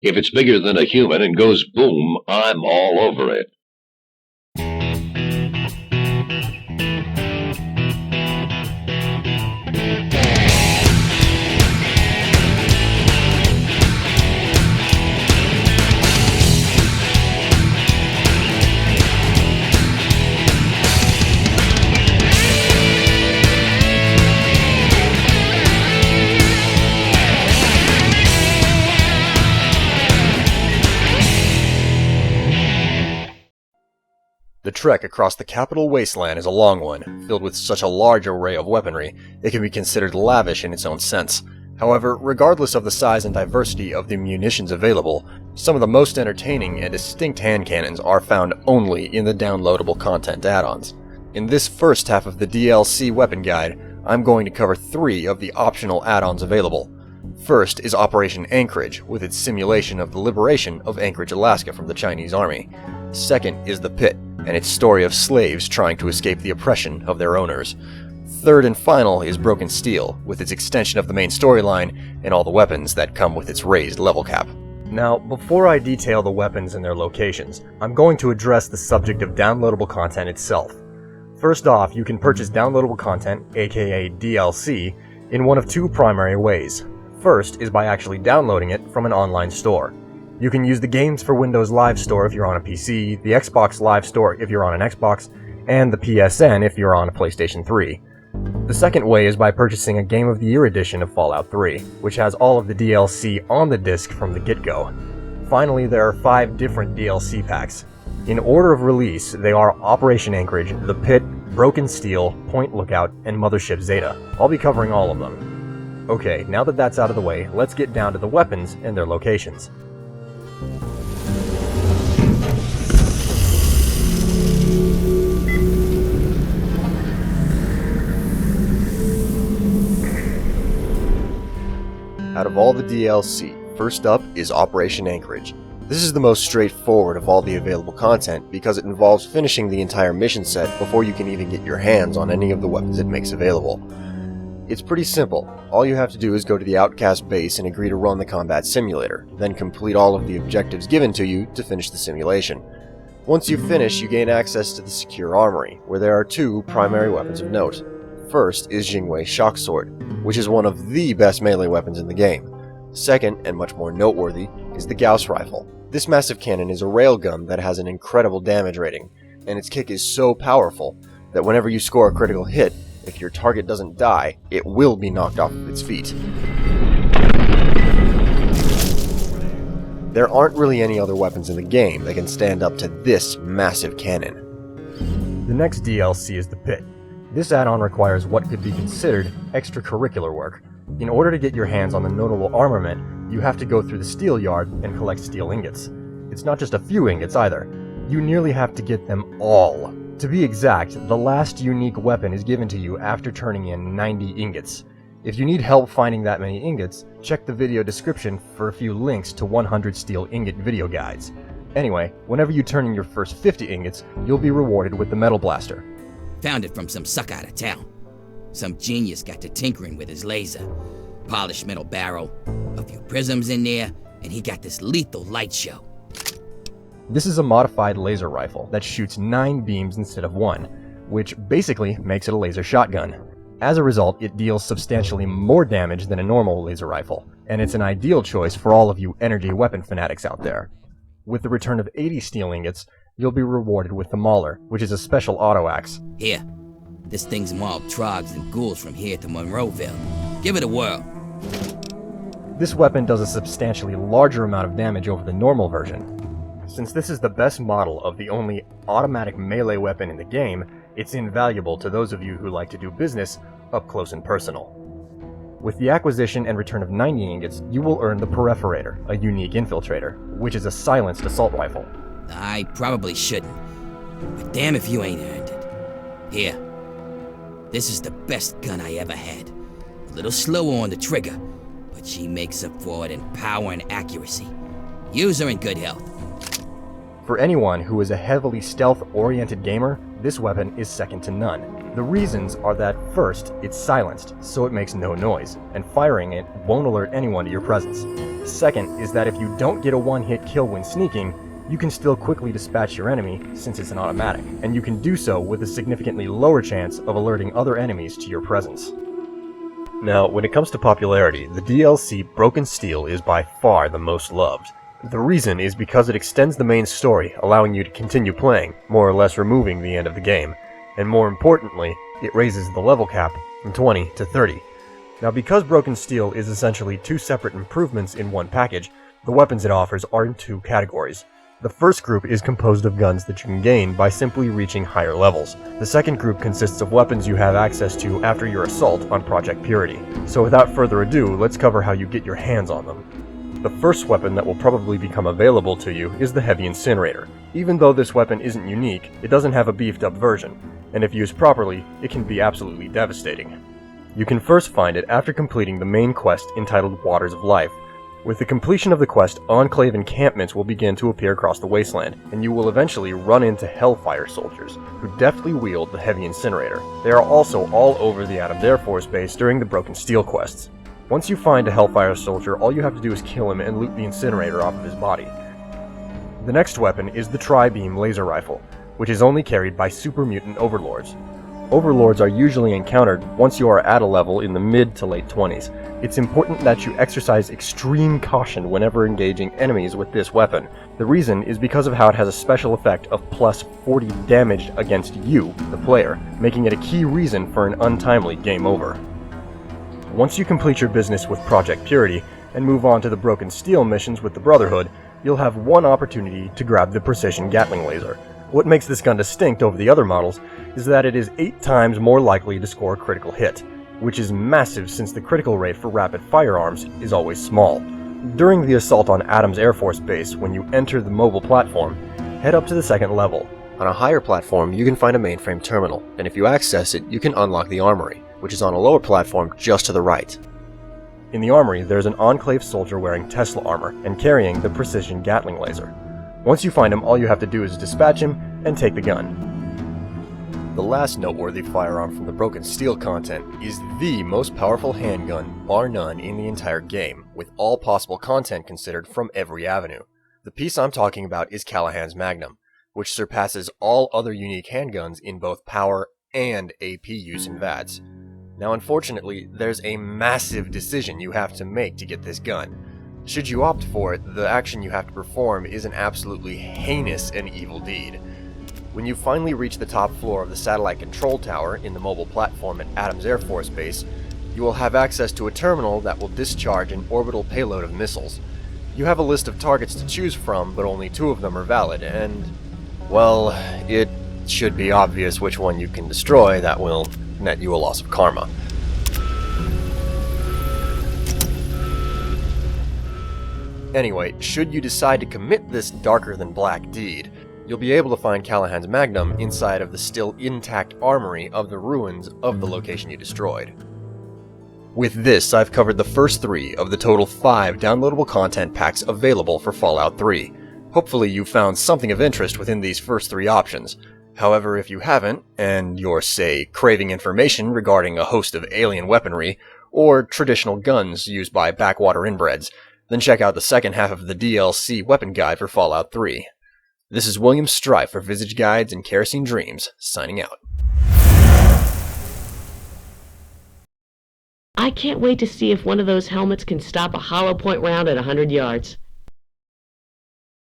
If it's bigger than a human and goes boom, I'm all over it. The trek across the capital wasteland is a long one, filled with such a large array of weaponry, it can be considered lavish in its own sense. However, regardless of the size and diversity of the munitions available, some of the most entertaining and distinct hand cannons are found only in the downloadable content add-ons. In this first half of the DLC weapon guide, I'm going to cover 3 of the optional add-ons available. First is Operation Anchorage, with its simulation of the liberation of Anchorage, Alaska from the Chinese army. Second is the Pitt, and its story of slaves trying to escape the oppression of their owners. Third and final is Broken Steel, with its extension of the main storyline and all the weapons that come with its raised level cap. Now, before I detail the weapons and their locations, I'm going to address the subject of downloadable content itself. First off, you can purchase downloadable content, aka DLC, in one of 2 primary ways. First is by actually downloading it from an online store. You can use the Games for Windows Live Store if you're on a PC, the Xbox Live Store if you're on an Xbox, and the PSN if you're on a PlayStation 3. The second way is by purchasing a Game of the Year edition of Fallout 3, which has all of the DLC on the disc from the get-go. Finally, there are 5 different DLC packs. In order of release, they are Operation Anchorage, The Pit, Broken Steel, Point Lookout, and Mothership Zeta. I'll be covering all of them. Okay, now that that's out of the way, let's get down to the weapons and their locations. Out of all the DLC, first up is Operation Anchorage. This is the most straightforward of all the available content because it involves finishing the entire mission set before you can even get your hands on any of the weapons it makes available. It's pretty simple. All you have to do is go to the Outcast base and agree to run the combat simulator, then complete all of the objectives given to you to finish the simulation. Once you finish, you gain access to the Secure Armory, where there are 2 primary weapons of note. First is Jingwei Shock Sword, which is one of the best melee weapons in the game. Second, and much more noteworthy, is the Gauss Rifle. This massive cannon is a railgun that has an incredible damage rating, and its kick is so powerful that whenever you score a critical hit, if your target doesn't die, it will be knocked off of its feet. There aren't really any other weapons in the game that can stand up to this massive cannon. The next DLC is the Pit. This add-on requires what could be considered extracurricular work. In order to get your hands on the notable armament, you have to go through the steel yard and collect steel ingots. It's not just a few ingots either. You nearly have to get them all. To be exact, the last unique weapon is given to you after turning in 90 ingots. If you need help finding that many ingots, check the video description for a few links to 100 steel ingot video guides. Anyway, whenever you turn in your first 50 ingots, you'll be rewarded with the Metal Blaster. Found it from some suck out of town. Some genius got to tinkering with his laser. Polished metal barrel, a few prisms in there, and he got this lethal light show. This is a modified laser rifle that shoots 9 beams instead of 1, which basically makes it a laser shotgun. As a result, it deals substantially more damage than a normal laser rifle, and it's an ideal choice for all of you energy weapon fanatics out there. With the return of 80 steel ingots, you'll be rewarded with the Mauler, which is a special auto axe. Here, this thing's mauled trogs and ghouls from here to Monroeville. Give it a whirl. This weapon does a substantially larger amount of damage over the normal version. Since this is the best model of the only automatic melee weapon in the game, it's invaluable to those of you who like to do business up close and personal. With the acquisition and return of 90 ingots, you will earn the Perforator, a unique infiltrator, which is a silenced assault rifle. I probably shouldn't, but damn if you ain't earned it. Here, this is the best gun I ever had. A little slower on the trigger, but she makes up for it in power and accuracy. Use her in good health. For anyone who is a heavily stealth-oriented gamer, this weapon is second to none. The reasons are that first, it's silenced, so it makes no noise, and firing it won't alert anyone to your presence. Second is that if you don't get a one-hit kill when sneaking, you can still quickly dispatch your enemy since it's an automatic, and you can do so with a significantly lower chance of alerting other enemies to your presence. Now, when it comes to popularity, the DLC Broken Steel is by far the most loved. The reason is because it extends the main story, allowing you to continue playing, more or less removing the end of the game, and more importantly, it raises the level cap from 20 to 30. Now, because Broken Steel is essentially two separate improvements in one package, the weapons it offers are in two categories. The first group is composed of guns that you can gain by simply reaching higher levels. The second group consists of weapons you have access to after your assault on Project Purity. So without further ado, let's cover how you get your hands on them. The first weapon that will probably become available to you is the Heavy Incinerator. Even though this weapon isn't unique, it doesn't have a beefed up version, and if used properly, it can be absolutely devastating. You can first find it after completing the main quest entitled Waters of Life. With the completion of the quest, Enclave encampments will begin to appear across the wasteland, and you will eventually run into Hellfire soldiers, who deftly wield the Heavy Incinerator. They are also all over the Adams Air Force Base during the Broken Steel quests. Once you find a Hellfire soldier, all you have to do is kill him and loot the incinerator off of his body. The next weapon is the Tri-Beam Laser Rifle, which is only carried by super mutant overlords. Overlords are usually encountered once you are at a level in the mid to late 20s. It's important that you exercise extreme caution whenever engaging enemies with this weapon. The reason is because of how it has a special effect of plus 40 damage against you, the player, making it a key reason for an untimely game over. Once you complete your business with Project Purity and move on to the Broken Steel missions with the Brotherhood, you'll have one opportunity to grab the Precision Gatling Laser. What makes this gun distinct over the other models is that it is 8 times more likely to score a critical hit, which is massive since the critical rate for rapid firearms is always small. During the assault on Adams Air Force Base, when you enter the mobile platform, head up to the second level. On a higher platform, you can find a mainframe terminal, and if you access it, you can unlock the armory, which is on a lower platform just to the right. In the armory, there's an Enclave soldier wearing Tesla armor and carrying the Precision Gatling Laser. Once you find him, all you have to do is dispatch him and take the gun. The last noteworthy firearm from the Broken Steel content is the most powerful handgun, bar none, in the entire game, with all possible content considered from every avenue. The piece I'm talking about is Callahan's Magnum, which surpasses all other unique handguns in both power and AP use in VATS. Now unfortunately, there's a massive decision you have to make to get this gun. Should you opt for it, the action you have to perform is an absolutely heinous and evil deed. When you finally reach the top floor of the satellite control tower in the mobile platform at Adams Air Force Base, you will have access to a terminal that will discharge an orbital payload of missiles. You have a list of targets to choose from, but only 2 of them are valid, and, well, it should be obvious which one you can destroy that will net you a loss of karma. Anyway, should you decide to commit this darker-than-black deed, you'll be able to find Callahan's Magnum inside of the still intact armory of the ruins of the location you destroyed. With this, I've covered the first 3 of the total 5 downloadable content packs available for Fallout 3. Hopefully you found something of interest within these first 3 options. However, if you haven't, and you're, say, craving information regarding a host of alien weaponry, or traditional guns used by backwater inbreds, then check out the second half of the DLC weapon guide for Fallout 3. This is William Strife for Visage Guides and Kerosene Dreams, signing out. I can't wait to see if one of those helmets can stop a hollow point round at 100 yards.